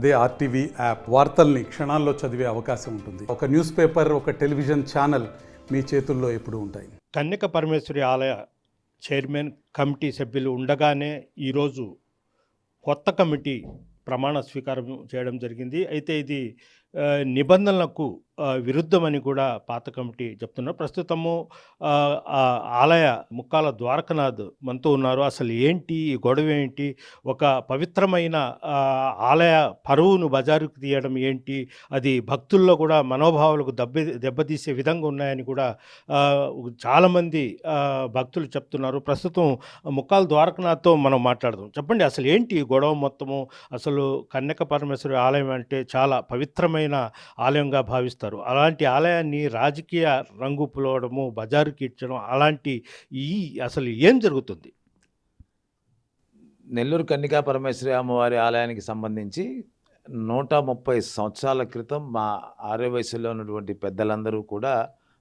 అదే RTV app వార్తల్ని క్షణాల్లో చదివే అవకాశం ఉంటుంది. ఒక న్యూస్ పేపర్, ఒక టెలివిజన్ ఛానల్ మీ చేతుల్లో ఎప్పుడూ ఉంటాయి. కన్యక పరమేశ్వరి ఆలయ చైర్మన్ కమిటీ సభ్యులు ఉండగానే ఈరోజు కొత్త కమిటీ ప్రమాణ స్వీకారం చేయడం జరిగింది. అయితే ఇది నిబంధనలకు విరుద్ధమని కూడా పాత కమిటీ చెప్తున్నారు. ప్రస్తుతము ఆలయ ముక్కాల ద్వారకనాథ్ మనతో ఉన్నారు. అసలు ఏంటి ఈ గొడవ ఏంటి, ఒక పవిత్రమైన ఆలయ పరువును బజారుకు తీయడం ఏంటి, అది భక్తుల్లో కూడా మనోభావాలకు దెబ్బతీసే విధంగా ఉన్నాయని కూడా చాలామంది భక్తులు చెప్తున్నారు. ప్రస్తుతం ముక్కాల ద్వారకనాథ్తో మనం మాట్లాడదాం. చెప్పండి, అసలు ఏంటి ఈ గొడవ మొత్తము? అసలు కన్యక పరమేశ్వరి ఆలయం అంటే చాలా పవిత్రమైన ఆలయంగా భావిస్తారు. అలాంటి ఆలయాన్ని రాజకీయ రంగు పులవడము, బజారుకి ఇచ్చడం, అలాంటి అసలు ఏం జరుగుతుంది? నెల్లూరు కన్యకా పరమేశ్వరి అమ్మవారి ఆలయానికి సంబంధించి 130 సంవత్సరాల క్రితం మా ఆర్య వయసులో ఉన్నటువంటి పెద్దలందరూ కూడా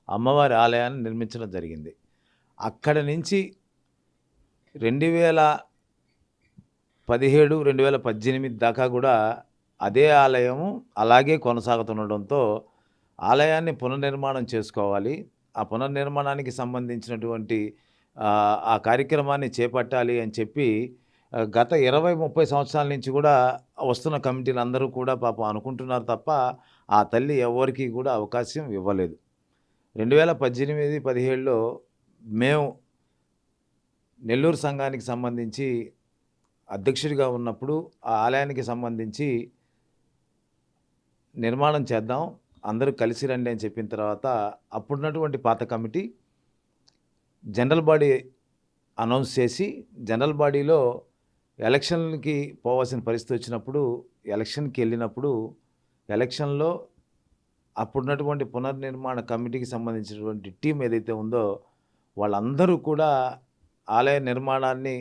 అమ్మవారి ఆలయాన్ని నిర్మించడం జరిగింది. అక్కడి నుంచి 2017, 2018 దాకా కూడా అదే ఆలయము అలాగే కొనసాగుతుండడంతో ఆలయాన్ని పునర్నిర్మాణం చేసుకోవాలి, ఆ పునర్నిర్మాణానికి సంబంధించినటువంటి ఆ కార్యక్రమాన్ని చేపట్టాలి అని చెప్పి గత 20-30 సంవత్సరాల నుంచి కూడా వస్తున్న కమిటీలు అందరూ కూడా పాపం అనుకుంటున్నారు తప్ప ఆ తల్లి ఎవరికి కూడా అవకాశం ఇవ్వలేదు. 2018-17లో మేము నెల్లూరు సంఘానికి సంబంధించి అధ్యక్షుడిగా ఉన్నప్పుడు ఆ ఆలయానికి సంబంధించి నిర్మాణం చేద్దాం, అందరూ కలిసి రండి అని చెప్పిన తర్వాత అప్పుడున్నటువంటి పాత కమిటీ జనరల్ బాడీ అనౌన్స్ చేసి, జనరల్ బాడీలో ఎలక్షన్కి పోవాల్సిన పరిస్థితి వచ్చినప్పుడు ఎలక్షన్కి వెళ్ళినప్పుడు ఎలక్షన్లో అప్పుడున్నటువంటి పునర్నిర్మాణ కమిటీకి సంబంధించినటువంటి టీం ఏదైతే ఉందో వాళ్ళందరూ కూడా ఆలయ నిర్మాణాన్ని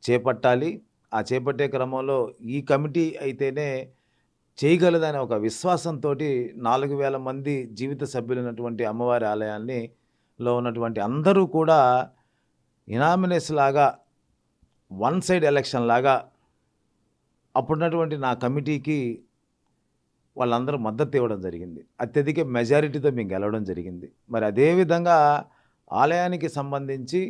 చేపట్టాలి, ఆ చేపట్టే క్రమంలో ఈ కమిటీ అయితేనే చేయగలదనే ఒక విశ్వాసంతో 4000 మంది జీవిత సభ్యులైనటువంటి అమ్మవారి ఆలయాల్లో ఉన్నటువంటి అందరూ కూడా ఇనామినేస్ లాగా వన్ సైడ్ ఎలక్షన్ లాగా అప్పుడున్నటువంటి నా కమిటీకి వాళ్ళందరూ మద్దతు ఇవ్వడం జరిగింది. అత్యధిక మెజారిటీతో మేము గెలవడం జరిగింది. మరి అదేవిధంగా ఆలయానికి సంబంధించి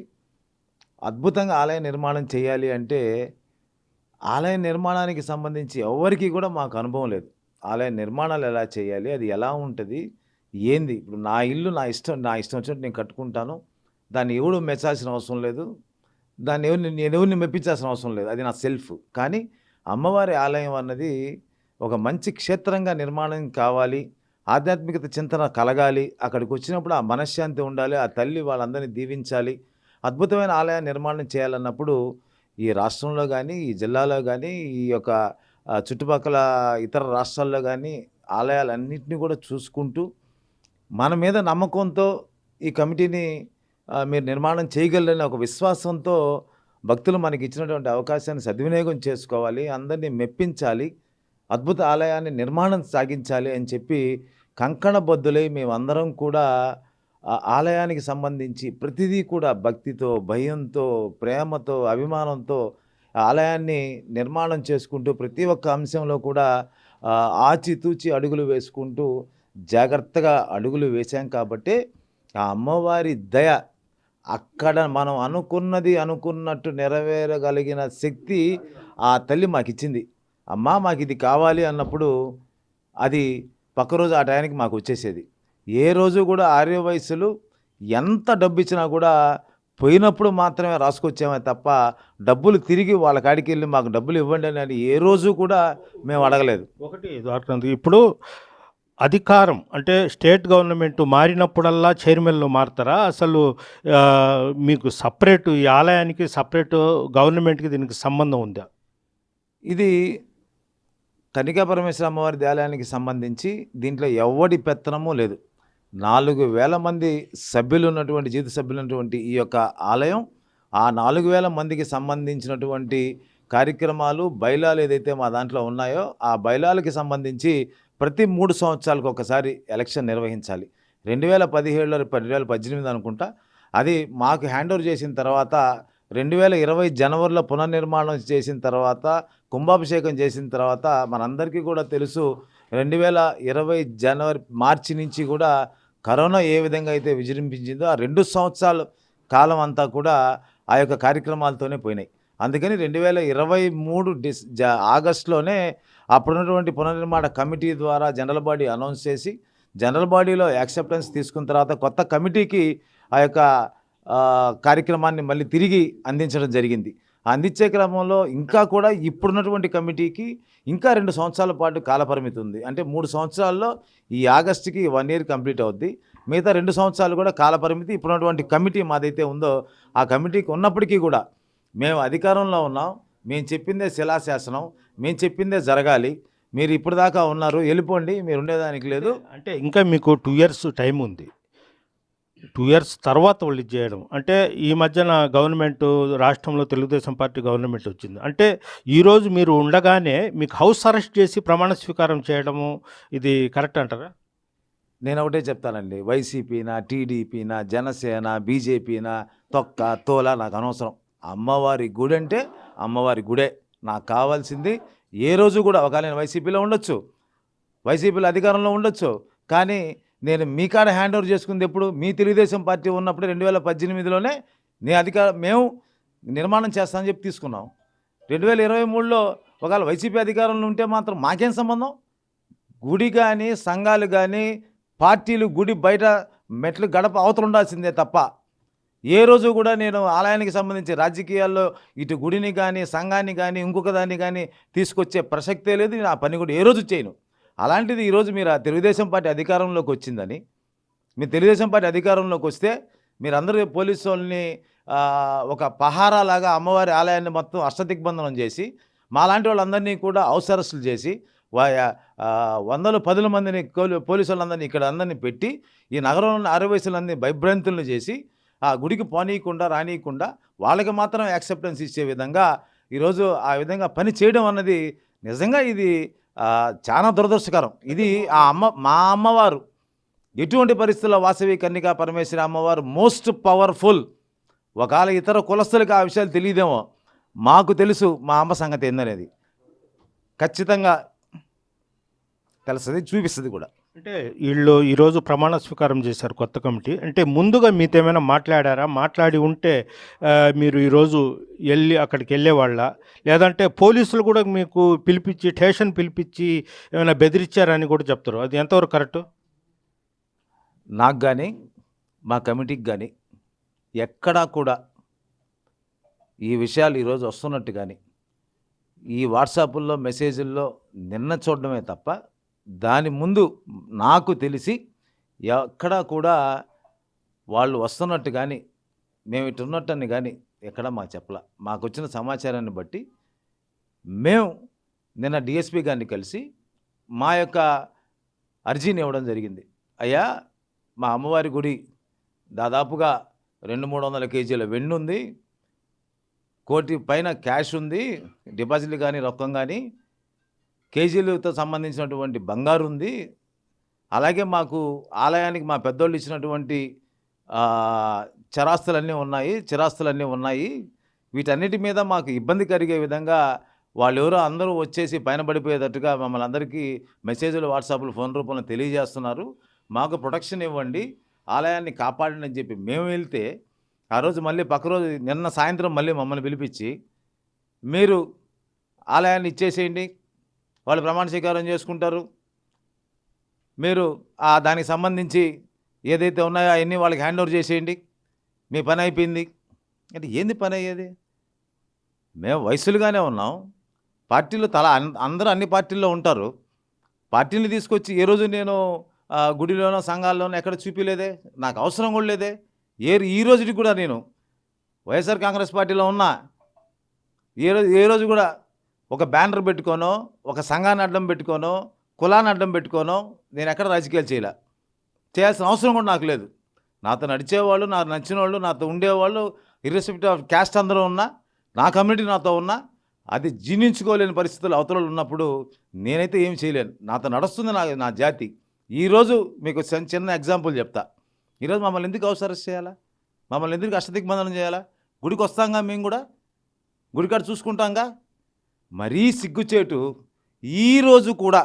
అద్భుతంగా ఆలయ నిర్మాణం చేయాలి అంటే ఆలయ నిర్మాణానికి సంబంధించి ఎవరికి కూడా మాకు అనుభవం లేదు. ఆలయ నిర్మాణాలు ఎలా చేయాలి, అది ఎలా ఉంటుంది, ఏంది. ఇప్పుడు నా ఇల్లు నా ఇష్టం వచ్చినట్టు నేను కట్టుకుంటాను, దాన్ని ఎవడు మెచ్చాల్సిన అవసరం లేదు, దాన్ని ఎవరిని మెప్పించాల్సిన అవసరం లేదు, అది నా సెల్ఫ్. కానీ అమ్మవారి ఆలయం అన్నది ఒక మంచి క్షేత్రంగా నిర్మాణం కావాలి, ఆధ్యాత్మికత చింతన కలగాలి, అక్కడికి వచ్చినప్పుడు ఆ మనశ్శాంతి ఉండాలి, ఆ తల్లి వాళ్ళందరినీ దీవించాలి, అద్భుతమైన ఆలయ నిర్మాణం చేయాలన్నప్పుడు ఈ రాష్ట్రంలో కానీ, ఈ జిల్లాలో కానీ, ఈ యొక్క చుట్టుపక్కల ఇతర రాష్ట్రాల్లో కానీ ఆలయాలన్నింటినీ కూడా చూసుకుంటూ మన మీద నమ్మకంతో ఈ కమిటీని మీరు నిర్మాణం చేయగలరని ఒక విశ్వాసంతో భక్తులు మనకి ఇచ్చినటువంటి అవకాశాన్ని సద్వినియోగం చేసుకోవాలి, అందరినీ మెప్పించాలి, అద్భుత ఆలయాన్ని నిర్మాణం సాగించాలి అని చెప్పి కంకణబద్ధులై మేమందరం కూడా ఆలయానికి సంబంధించి ప్రతిదీ కూడా భక్తితో, భయంతో, ప్రేమతో, అభిమానంతో ఆలయాన్ని నిర్మాణం చేసుకుంటూ ప్రతి ఒక్క అంశంలో కూడా ఆచితూచి అడుగులు వేసుకుంటూ జాగ్రత్తగా అడుగులు వేశాం. కాబట్టి ఆ అమ్మవారి దయ అక్కడ మనం అనుకున్నట్టు నెరవేరగలిగిన శక్తి ఆ తల్లి మాకు ఇచ్చింది. అమ్మా మాకు ఇది కావాలి అన్నప్పుడు అది పక్క రోజు ఆ టయానికి మాకు వచ్చేసేది. ఏ రోజు కూడా ఆర్య వయసులు ఎంత డబ్బు ఇచ్చినా కూడా పోయినప్పుడు మాత్రమే రాసుకొచ్చామే తప్ప డబ్బులు తిరిగి వాళ్ళ కాడికి వెళ్ళి మాకు డబ్బులు ఇవ్వండి అని ఏ రోజు కూడా మేము అడగలేదు. ఒకటి ఇప్పుడు అధికారం అంటే స్టేట్ గవర్నమెంట్ మారినప్పుడల్లా చైర్మన్లు మారుతారా? అసలు మీకు సపరేటు ఈ ఆలయానికి సపరేటు గవర్నమెంట్కి దీనికి సంబంధం ఉందా? ఇది కన్యకా పరమేశ్వరి అమ్మవారి దేవాలయానికి సంబంధించి దీంట్లో ఎవడి పెత్తనమూ లేదు. 4000 మంది సభ్యులు ఉన్నటువంటి జీవిత సభ్యులు ఉన్నటువంటి ఈ యొక్క ఆలయం, ఆ 4000 మందికి సంబంధించినటువంటి కార్యక్రమాలు, బైలాలు ఏదైతే మా దాంట్లో ఉన్నాయో ఆ బైలాలకి సంబంధించి ప్రతి 3 సంవత్సరాలకు ఒకసారి ఎలక్షన్ నిర్వహించాలి. 2017లో 2018 అనుకుంటా అది మాకు హ్యాండ్ ఓవర్ చేసిన తర్వాత 2020 జనవరిలో పునర్నిర్మాణం చేసిన తర్వాత, కుంభాభిషేకం చేసిన తర్వాత మనందరికీ కూడా తెలుసు 2020 జనవరి మార్చి నుంచి కూడా కరోనా ఏ విధంగా అయితే విజృంభించిందో ఆ 2 సంవత్సరాల కాలం అంతా కూడా ఆ యొక్క కార్యక్రమాలతోనే పోయినాయి. అందుకని 2023 ఆగస్టులోనే అప్పుడున్నటువంటి పునర్నిర్మాణ కమిటీ ద్వారా జనరల్ బాడీ అనౌన్స్ చేసి, జనరల్ బాడీలో యాక్సెప్టెన్స్ తీసుకున్న తర్వాత కొత్త కమిటీకి ఆ యొక్క కార్యక్రమాన్ని మళ్ళీ తిరిగి అందించడం జరిగింది. అందించే క్రమంలో ఇంకా కూడా ఇప్పుడున్నటువంటి కమిటీకి ఇంకా 2 సంవత్సరాల పాటు కాలపరిమితి ఉంది. అంటే 3 సంవత్సరాల్లో ఈ ఆగస్టుకి 1 ఇయర్ కంప్లీట్ అవుద్ది. మిగతా 2 సంవత్సరాలు కూడా కాలపరిమితి ఇప్పుడున్నటువంటి కమిటీ మాదైతే ఉందో ఆ కమిటీకి ఉన్నప్పటికీ కూడా మేము అధికారంలో ఉన్నాం, మేము చెప్పిందే శిలాశాసనం, మేము చెప్పిందే జరగాలి, మీరు ఇప్పుడు దాకా ఉన్నారు, వెళ్ళిపోండి, మీరు ఉండేదానికి లేదు. అంటే ఇంకా మీకు 2 ఇయర్స్ టైం ఉంది. 2 ఇయర్స్ తర్వాత వాళ్ళు ఇది చేయడం అంటే ఈ మధ్యన గవర్నమెంట్ రాష్ట్రంలో తెలుగుదేశం పార్టీ గవర్నమెంట్ వచ్చింది. అంటే ఈరోజు మీరు ఉండగానే మీకు హౌస్ అరెస్ట్ చేసి ప్రమాణ స్వీకారం చేయడము ఇది కరెక్ట్ అంటారా? నేను ఒకటే చెప్తానండి, వైసీపీనా, టీడీపీనా, జనసేన, బీజేపీనా, తొక్క తోల నాకు అనవసరం. అమ్మవారి గుడి అంటే అమ్మవారి గుడే. నాకు కావాల్సింది ఏ రోజు కూడా ఒకవేళ నేను వైసీపీలో ఉండొచ్చు, వైసీపీలో అధికారంలో ఉండొచ్చు, కానీ నేను మీ కాడ హ్యాండ్ ఓవర్ చేసుకుంది ఎప్పుడు? మీ తెలుగుదేశం పార్టీ ఉన్నప్పుడు 2018లోనే మేము నిర్మాణం చేస్తామని చెప్పి తీసుకున్నాం. 2023లో ఒకవేళ వైసీపీ అధికారంలో ఉంటే మాత్రం మాకేం సంబంధం? గుడి కానీ, సంఘాలు కానీ, పార్టీలు గుడి బయట మెట్లు గడప అవతల ఉండాల్సిందే తప్ప ఏ రోజు కూడా నేను ఆలయానికి సంబంధించి రాజకీయాల్లో ఇటు గుడిని కానీ, సంఘాన్ని కానీ, ఇంకొక దాన్ని కానీ తీసుకొచ్చే ప్రసక్తే లేదు. నేను ఆ పని కూడా ఏ రోజు చేయను. అలాంటిది ఈరోజు మీరు ఆ తెలుగుదేశం పార్టీ అధికారంలోకి వచ్చిందని, మీరు తెలుగుదేశం పార్టీ అధికారంలోకి వస్తే మీరందరూ పోలీసు వాళ్ళని ఒక పహారాలాగా అమ్మవారి ఆలయాన్ని మొత్తం అష్టదిగ్బంధనం చేసి మాలాంటి వాళ్ళందరినీ కూడా హౌస్ అరెస్టులు చేసి వందలు పదుల మందిని పోలీసు వాళ్ళందరినీ ఇక్కడ అందరినీ పెట్టి ఈ నగరంలో ఆరవయసులందరినీ భయభ్రాంతులను చేసి ఆ గుడికి పోనీయకుండా రానియకుండా వాళ్ళకి మాత్రం యాక్సెప్టెన్స్ ఇచ్చే విధంగా ఈరోజు ఆ విధంగా పని చేయడం అన్నది నిజంగా ఇది చాలా దురదృష్టకరం. ఇది మా అమ్మవారు ఎటువంటి పరిస్థితుల్లో వాసవి కన్నికా పరమేశ్వరి అమ్మవారు మోస్ట్ పవర్ఫుల్. ఒకవేళ ఇతర కులస్తులకు ఆ విషయాలు తెలియదేమో, మాకు తెలుసు మా అమ్మ సంగతి ఏందనేది. ఖచ్చితంగా తెలుస్తుంది, చూపిస్తుంది కూడా. అంటే వీళ్ళు ఈరోజు ప్రమాణ స్వీకారం చేశారు కొత్త కమిటీ. అంటే ముందుగా మీతో ఏమైనా మాట్లాడారా? మాట్లాడి ఉంటే మీరు ఈరోజు అక్కడికి వెళ్ళేవాళ్ళ, లేదంటే పోలీసులు కూడా మీకు పిలిపించి స్టేషన్ పిలిపించి ఏమైనా బెదిరించారని కూడా చెప్తారు, అది ఎంతవరకు కరెక్టు? నాకు కానీ మా కమిటీకి కానీ ఎక్కడా కూడా ఈ విషయాలు ఈరోజు వస్తున్నట్టు కానీ ఈ వాట్సాపుల్లో మెసేజ్ల్లో నిన్న చూడడమే తప్ప దాని ముందు నాకు తెలిసి ఎక్కడా కూడా వాళ్ళు వస్తున్నట్టు కానీ మేము ఇటు ఉన్నట్టని కానీ ఎక్కడా మాకు చెప్పలా. మాకు వచ్చిన సమాచారాన్ని బట్టి మేము నిన్న డిఎస్పీ గారిని కలిసి మా యొక్క అర్జీని ఇవ్వడం జరిగింది. అయ్యా, మా అమ్మవారి గుడి దాదాపుగా 200-300 కేజీల వెండి ఉంది, 1 కోటి పైన క్యాష్ ఉంది, డిపాజిట్లు కానీ రొక్కం కానీ, కేజీలతో సంబంధించినటువంటి బంగారు ఉంది, అలాగే మాకు ఆలయానికి మా పెద్దోళ్ళు ఇచ్చినటువంటి చిరాస్తులన్నీ ఉన్నాయి. వీటన్నిటి మీద మాకు ఇబ్బంది కలిగే విధంగా వాళ్ళెవరో అందరూ వచ్చేసి పైన పడిపోయేటట్టుగా మమ్మల్ని అందరికీ మెసేజ్లు, వాట్సాప్లు, ఫోన్ రూపంలో తెలియజేస్తున్నారు. మాకు ప్రొటెక్షన్ ఇవ్వండి, ఆలయాన్ని కాపాడండి అని చెప్పి మేము వెళ్తే ఆ రోజు మళ్ళీ పక్క రోజు నిన్న సాయంత్రం మళ్ళీ మమ్మల్ని పిలిపించి మీరు ఆలయాన్ని ఇచ్చేసేయండి, వాళ్ళు ప్రమాణ స్వీకారం చేసుకుంటారు, మీరు దానికి సంబంధించి ఏదైతే ఉన్నాయో అవన్నీ వాళ్ళకి హ్యాండ్ ఓవర్ చేసేయండి, మీ పని అయిపోయింది. అంటే ఏంది పని అయ్యేది? మేము వయసులుగానే ఉన్నాం, పార్టీలు అందరూ అన్ని పార్టీల్లో ఉంటారు. పార్టీని తీసుకొచ్చి ఏ రోజు నేను గుడిలోనో సంఘాల్లోనో ఎక్కడ చూపించలేదే, నాకు అవసరం కూడా లేదే. ఈ రోజుకి కూడా నేను వైఎస్ఆర్ కాంగ్రెస్ పార్టీలో ఉన్నా ఏ రోజు కూడా ఒక బ్యానర్ పెట్టుకోనో, ఒక సంఘాన్ని అడ్డం పెట్టుకోనో, కులాన్ని అడ్డం పెట్టుకోనో నేను ఎక్కడ రాజకీయాలు చేయాల్సిన అవసరం కూడా నాకు లేదు. నాతో నడిచేవాళ్ళు, నాకు నచ్చిన వాళ్ళు, నాతో ఉండేవాళ్ళు, ఇర్రెస్పెక్టివ్ ఆఫ్ క్యాస్ట్ అందరూ ఉన్నా, నా కమ్యూనిటీ నాతో ఉన్నా, అది జీర్ణించుకోలేని పరిస్థితులు అవతలలో ఉన్నప్పుడు నేనైతే ఏమి చేయలేను. నాతో నడుస్తుంది నా జాతి. ఈరోజు మీకు చిన్న ఎగ్జాంపుల్ చెప్తా. ఈరోజు మమ్మల్ని ఎందుకు హౌస్ అరెస్ట్ చేయాలా? మమ్మల్ని ఎందుకు అష్టదిగ్బంధనం చేయాలా? గుడికి వస్తాంగా మేము కూడా, గుడికాడ చూసుకుంటాంగా. మరీ సిగ్గుచేటు ఈరోజు కూడా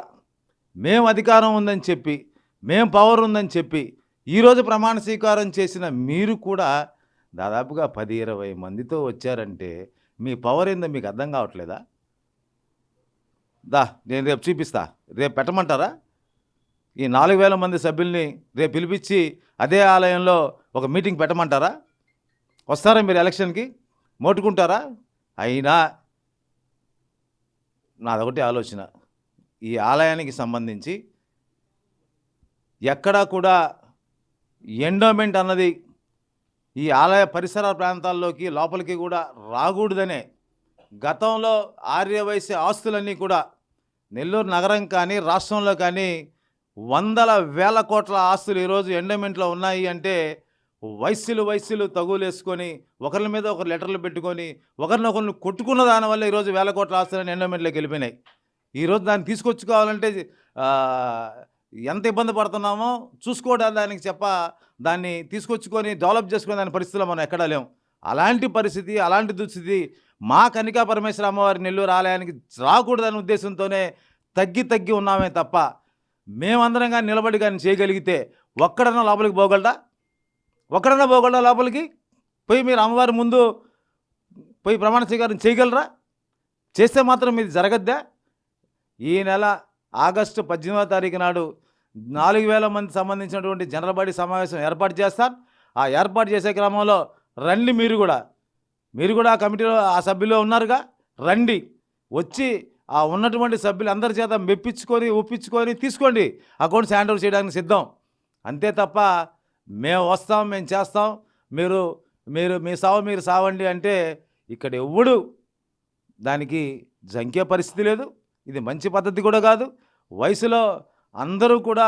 మేము అధికారం ఉందని చెప్పి, మేము పవర్ ఉందని చెప్పి ఈరోజు ప్రమాణ స్వీకారం చేసిన మీరు కూడా దాదాపుగా 10-20 మందితో వచ్చారంటే మీ పవర్ ఏందో మీకు అర్థం కావట్లేదా? నేను రేపు చూపిస్తా, రేపు పెట్టమంటారా? ఈ 4,000 మంది సభ్యుల్ని రేపు పిలిపించి అదే ఆలయంలో ఒక మీటింగ్ పెట్టమంటారా? వస్తారా మీరు ఎలక్షన్కి? మోటుకుంటారా? అయినా నాదొకటి ఆలోచన, ఈ ఆలయానికి సంబంధించి ఎక్కడా కూడా ఎండోమెంట్ అన్నది ఈ ఆలయ పరిసర ప్రాంతాల్లోకి లోపలికి కూడా రాకూడదనే గతంలో ఆర్యవైశ్య ఆస్తులన్నీ కూడా నెల్లూరు నగరం కానీ రాష్ట్రంలో కానీ 100,000 కోట్ల ఆస్తులు ఈరోజు ఎండోమెంట్లో ఉన్నాయి అంటే వైశ్యులు తగులేసుకొని ఒకరి మీద ఒకరు లెటర్లు పెట్టుకొని ఒకరినొకరిని కొట్టుకున్న దానివల్ల ఈరోజు 1,000 కోట్ల ఆస్తులని ఎండోమెంట్లోకి వెళ్ళిపోయినాయి. ఈరోజు దాన్ని తీసుకొచ్చుకోవాలంటే ఎంత ఇబ్బంది పడుతున్నామో చూసుకోవడానికి దాన్ని తీసుకొచ్చుకొని డెవలప్ చేసుకునే దాని పరిస్థితిలో మనం ఎక్కడా లేము. అలాంటి పరిస్థితి, అలాంటి దుస్థితి మా కనికా పరమేశ్వర అమ్మవారి నెల్లూరు ఆలయానికి రాకూడదనే ఉద్దేశంతోనే తగ్గి ఉన్నామే తప్ప మేమందరం కానీ నిలబడి కానీ చేయగలిగితే ఒక్కడన్నా లోపలికి పోగలరా? ఒక్కడన్నా పోగలరా లోపలికి? పోయి మీరు అమ్మవారి ముందు పోయి ప్రమాణ స్వీకారం చేయగలరా? చేస్తే మాత్రం మీది జరగద్దా? ఈ నెల ఆగస్టు 18వ తారీఖు నాడు 4,000 మంది సంబంధించినటువంటి జనరల్ బాడీ సమావేశం ఏర్పాటు చేస్తాను. ఆ ఏర్పాటు చేసే క్రమంలో రండి, మీరు కూడా ఆ కమిటీలో ఆ సభ్యులు ఉన్నారుగా, రండి, వచ్చి ఆ ఉన్నటువంటి సభ్యులు అందరి చేత మెప్పించుకొని ఒప్పించుకొని తీసుకోండి, అకౌంట్స్ హ్యాండ్ ఓవర్ చేయడానికి సిద్ధం. అంతే తప్ప మేము వస్తాం, మేము చేస్తాం, మీరు మీ సావు మీరు సావండి అంటే ఇక్కడ ఎవడు దానికి జంకే పరిస్థితి లేదు. ఇది మంచి పద్ధతి కూడా కాదు. వయసులో అందరూ కూడా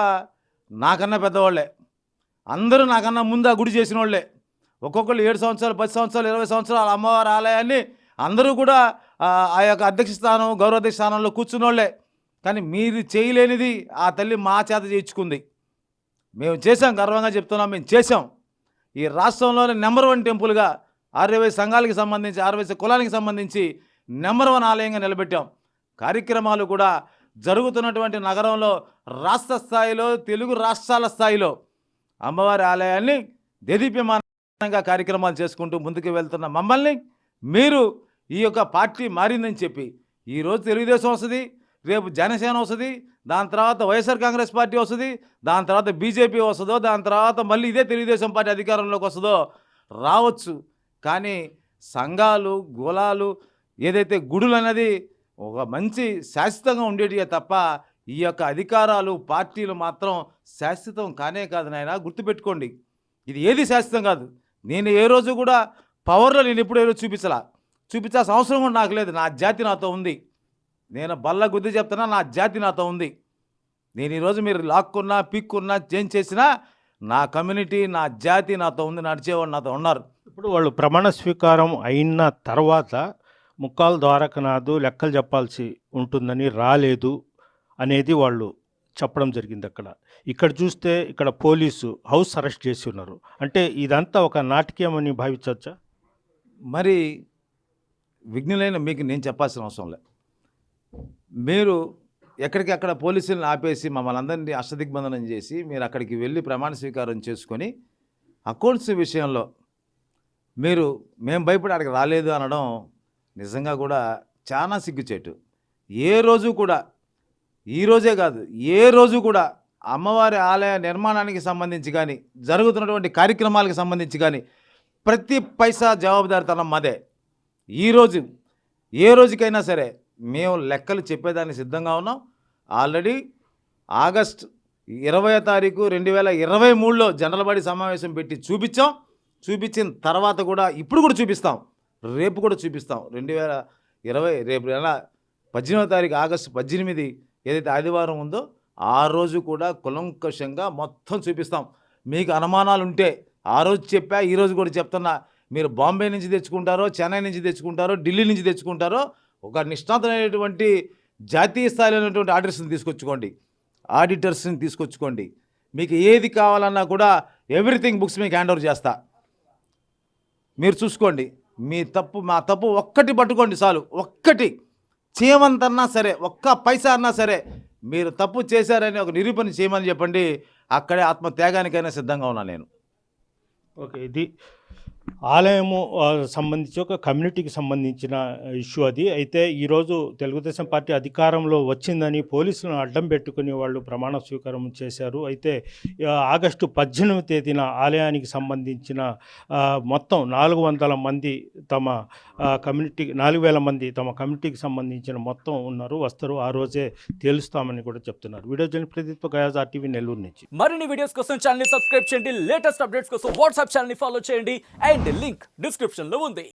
నాకన్నా పెద్దవాళ్ళే, అందరూ నాకన్నా ముందు ఆ గుడి చేసిన వాళ్ళే. ఒక్కొక్కళ్ళు 7 సంవత్సరాలు, 10 సంవత్సరాలు, 20 సంవత్సరాలు అమ్మవారి ఆలయాన్ని అందరూ కూడా ఆ యొక్క అధ్యక్ష స్థానం, గౌరవాధ్యక్ష స్థానంలో కూర్చున్నోళ్లే. కానీ మీరు చేయలేనిది ఆ తల్లి మా చేత చేయించుకుంది. మేము చేసాం, గర్వంగా చెప్తున్నాం, మేము చేసాం. ఈ రాష్ట్రంలోనే నెంబర్ 1 టెంపుల్గా ఆర్యవైశ్య సంఘాలకి సంబంధించి, ఆర్యవైశ్య కులానికి సంబంధించి నెంబర్ 1 ఆలయంగా నిలబెట్టాం. కార్యక్రమాలు కూడా జరుగుతున్నటువంటి నగరంలో రాష్ట్ర స్థాయిలో, తెలుగు రాష్ట్రాల స్థాయిలో అమ్మవారి ఆలయాన్ని దేదీప్యమానంగా కార్యక్రమాలు చేసుకుంటూ ముందుకు వెళ్తున్న మమ్మల్ని మీరు ఈ యొక్క పార్టీ మారిందని చెప్పి ఈరోజు తెలుగుదేశం వస్తుంది, రేపు జనసేన వస్తుంది, దాని తర్వాత వైఎస్ఆర్ కాంగ్రెస్ పార్టీ వస్తుంది, దాని తర్వాత బీజేపీ వస్తుందో, దాని తర్వాత మళ్ళీ ఇదే తెలుగుదేశం పార్టీ అధికారంలోకి వస్తుందో రావచ్చు. కానీ సంఘాలు, కులాలు, ఏదైతే గుడులు అనేది ఒక మంచి శాశ్వతంగా ఉండేటివే తప్ప ఈ యొక్క అధికారాలు, పార్టీలు మాత్రం శాశ్వతం కానే కాదు నాయన, గుర్తుపెట్టుకోండి. ఇది ఏది శాశ్వతం కాదు. నేను ఏ రోజు కూడా పవర్లో నేను ఎప్పుడు ఏ రోజు చూపించాల్సిన అవసరం కూడా నాకు లేదు. నా జాతి నాతో ఉంది. నేను బల్ల గుద్ది చెప్తున్నా, నా జాతి నాతో ఉంది. నేను ఈరోజు మీరు లాక్కున్నా, పీక్కున్నా, చేంజ్ చేసినా నా కమ్యూనిటీ, నా జాతి నాతో ఉంది, నడిచేవాడు నాతో ఉన్నారు. ఇప్పుడు వాళ్ళు ప్రమాణ స్వీకారం అయిన తర్వాత ముక్కాల ద్వారకనాథ్ లెక్కలు చెప్పాల్సి ఉంటుందని రాలేదు అనేది వాళ్ళు చెప్పడం జరిగింది. ఇక్కడ చూస్తే ఇక్కడ పోలీసు హౌస్ అరెస్ట్ చేసి ఉన్నారు. అంటే ఇదంతా ఒక నాటకీయం అని భావించవచ్చా? మరి విఘ్నులైన మీకు నేను చెప్పాల్సిన అవసరం లేదు. మీరు ఎక్కడికక్కడ పోలీసులను ఆపేసి మమ్మల్ని అందరినీ అష్టదిగ్బంధనం చేసి మీరు అక్కడికి వెళ్ళి ప్రమాణ స్వీకారం చేసుకొని అకౌంట్స్ విషయంలో మేము భయపడి అక్కడికి రాలేదు అనడం నిజంగా కూడా చాలా సిగ్గుచేటు. ఏ రోజు కూడా, ఈరోజే కాదు, ఏ రోజు కూడా అమ్మవారి ఆలయ నిర్మాణానికి సంబంధించి కానీ, జరుగుతున్నటువంటి కార్యక్రమాలకు సంబంధించి కానీ ప్రతి పైసా జవాబుదారితనం మాదే. ఈరోజు ఏ రోజుకైనా సరే మేము లెక్కలు చెప్పేదానికి సిద్ధంగా ఉన్నాం. ఆల్రెడీ ఆగస్టు 20వ తారీఖు 2023లో జనరల్ బాడీ సమావేశం పెట్టి చూపించిన తర్వాత కూడా ఇప్పుడు కూడా చూపిస్తాం, రేపు కూడా చూపిస్తాం. 2020 రేపు నెల 18వ తారీఖు ఆగస్టు 18 ఏదైతే ఆదివారం ఉందో ఆ రోజు కూడా కులంకషంగా మొత్తం చూపిస్తాం. మీకు అనుమానాలు ఉంటే ఆ రోజు చెప్పా, ఈరోజు కూడా చెప్తున్నా, మీరు బాంబే నుంచి తెచ్చుకుంటారో, చెన్నై నుంచి తెచ్చుకుంటారో, ఢిల్లీ నుంచి తెచ్చుకుంటారో ఒక నిష్ణాతులైనటువంటి జాతీయ స్థాయిలో ఉన్నటువంటి ఆడిటర్స్ని తీసుకొచ్చుకోండి. మీకు ఏది కావాలన్నా కూడా ఎవ్రీథింగ్ బుక్స్ మీకు హ్యాండ్ ఓవర్ చేస్తా, మీరు చూసుకోండి. మీ తప్పు మా తప్పు ఒక్కటి పట్టుకోండి చాలు, ఒక్కటి చేయమంతన్నా సరే, ఒక్క పైసా అన్నా సరే మీరు తప్పు చేశారని ఒక నిరూపణ చేయమని చెప్పండి. అక్కడే ఆత్మత్యాగానికైనా సిద్ధంగా ఉన్నా నేను. ఓకే, ఇది ఆలయము సంబంధించి ఒక కమ్యూనిటీకి సంబంధించిన ఇష్యూ అది. అయితే ఈరోజు తెలుగుదేశం పార్టీ అధికారంలో వచ్చిందని పోలీసులను అడ్డం పెట్టుకుని వాళ్ళు ప్రమాణ స్వీకారం చేశారు. అయితే ఆగస్టు 18వ తేదీన ఆలయానికి సంబంధించిన మొత్తం 400 మంది తమ కమ్యూనిటీ 4000 మంది తమ కమ్యూనిటీకి సంబంధించిన మొత్తం ఉన్నారు, వస్తారు. ఆ రోజే తేలుస్తామని కూడా చెప్తున్నారు. Video journalist Pradeep guys, RTV Nellore నుంచి. మరిన్ని వీడియోస్ కోసం ఛానల్ ని సబ్స్క్రైబ్ చేయండి, లేటెస్ట్ అప్డేట్స్ కోసం వాట్సాప్ ఛానల్ ని ఫాలో చేయండి అండ్ లింక్ డిస్క్రిప్షన్ లో ఉంది.